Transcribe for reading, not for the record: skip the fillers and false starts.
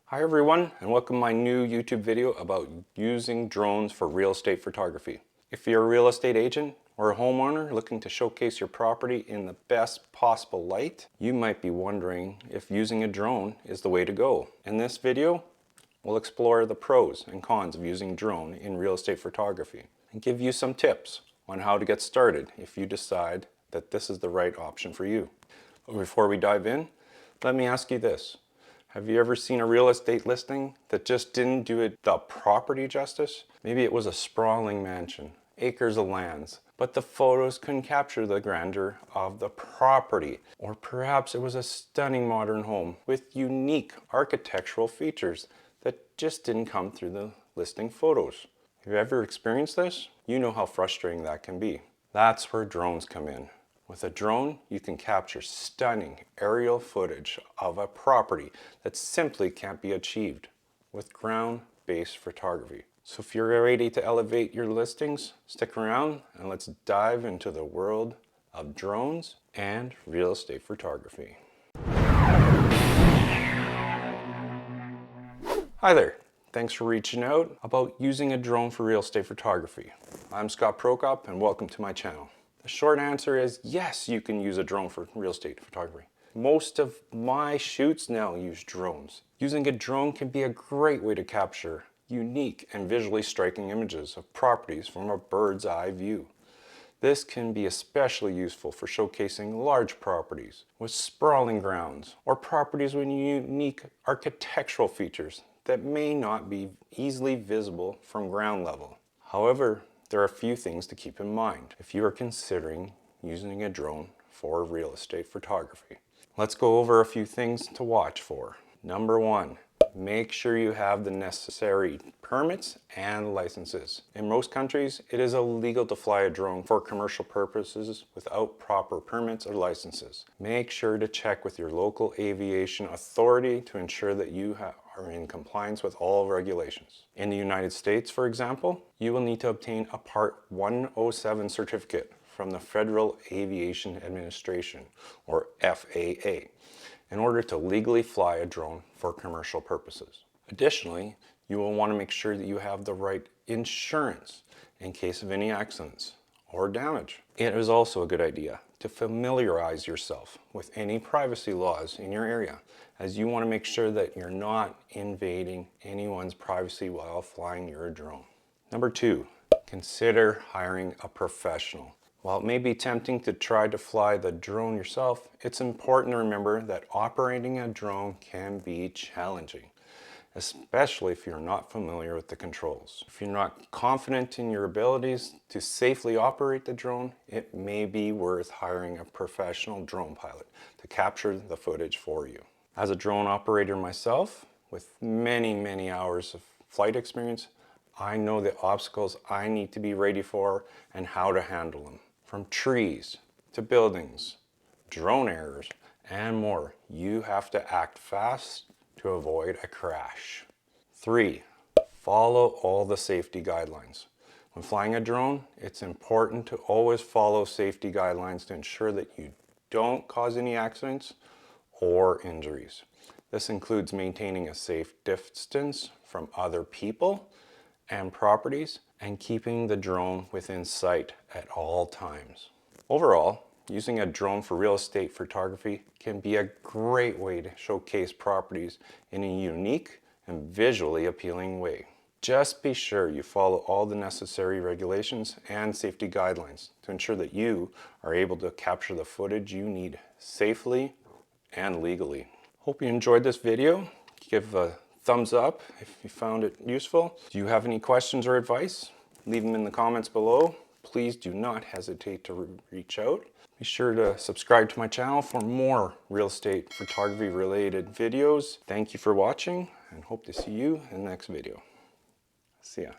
Hi everyone, and welcome to my new YouTube video about using drones for real estate photography. If you're a real estate agent or a homeowner looking to showcase your property in the best possible light, you might be wondering if using a drone is the way to go. In this video, we'll explore the pros and cons of using a drone in real estate photography and give you some tips on how to get started if you decide that this is the right option for you. But before we dive in, let me ask you this. Have you ever seen a real estate listing that just didn't do it the property justice? Maybe it was a sprawling mansion, acres of lands, but the photos couldn't capture the grandeur of the property. Or perhaps it was a stunning modern home with unique architectural features that just didn't come through the listing photos. Have you ever experienced this? You know how frustrating that can be. That's where drones come in. With a drone, you can capture stunning aerial footage of a property that simply can't be achieved with ground-based photography. So if you're ready to elevate your listings, stick around and let's dive into the world of drones and real estate photography. Hi there. Thanks for reaching out about using a drone for real estate photography. I'm Scott Prokop and welcome to my channel. The short answer is yes, you can use a drone for real estate photography. Most of my shoots now use drones. Using a drone can be a great way to capture unique and visually striking images of properties from a bird's eye view. This can be especially useful for showcasing large properties with sprawling grounds or properties with unique architectural features that may not be easily visible from ground level. However, there are a few things to keep in mind if you are considering using a drone for real estate photography. Let's go over a few things to watch for. Number one, make sure you have the necessary permits and licenses. In most countries, it is illegal to fly a drone for commercial purposes without proper permits or licenses. Make sure to check with your local aviation authority to ensure that you are in compliance with all regulations. In the United States, for example, you will need to obtain a Part 107 certificate from the Federal Aviation Administration, or FAA, in order to legally fly a drone for commercial purposes. Additionally, you will want to make sure that you have the right insurance in case of any accidents or damage. It is also a good idea to familiarize yourself with any privacy laws in your area, as you want to make sure that you're not invading anyone's privacy while flying your drone. Number two, consider hiring a professional. While it may be tempting to try to fly the drone yourself, it's important to remember that operating a drone can be challenging, especially if you're not familiar with the controls. If you're not confident in your abilities to safely operate the drone, it may be worth hiring a professional drone pilot to capture the footage for you. As a drone operator myself, with many hours of flight experience, I know the obstacles I need to be ready for and how to handle them. From trees to buildings, drone errors, and more, you have to act fast to avoid a crash. 3, follow all the safety guidelines. When flying a drone, it's important to always follow safety guidelines to ensure that you don't cause any accidents or injuries. This includes maintaining a safe distance from other people and properties and keeping the drone within sight at all times. Overall, using a drone for real estate photography can be a great way to showcase properties in a unique and visually appealing way. Just be sure you follow all the necessary regulations and safety guidelines to ensure that you are able to capture the footage you need safely and legally. Hope you enjoyed this video. Give a thumbs up if you found it useful. Do you have any questions or advice? Leave them in the comments below. Please do not hesitate to reach out. Be sure to subscribe to my channel for more real estate photography related videos. Thank you for watching and hope to see you in the next video. See ya.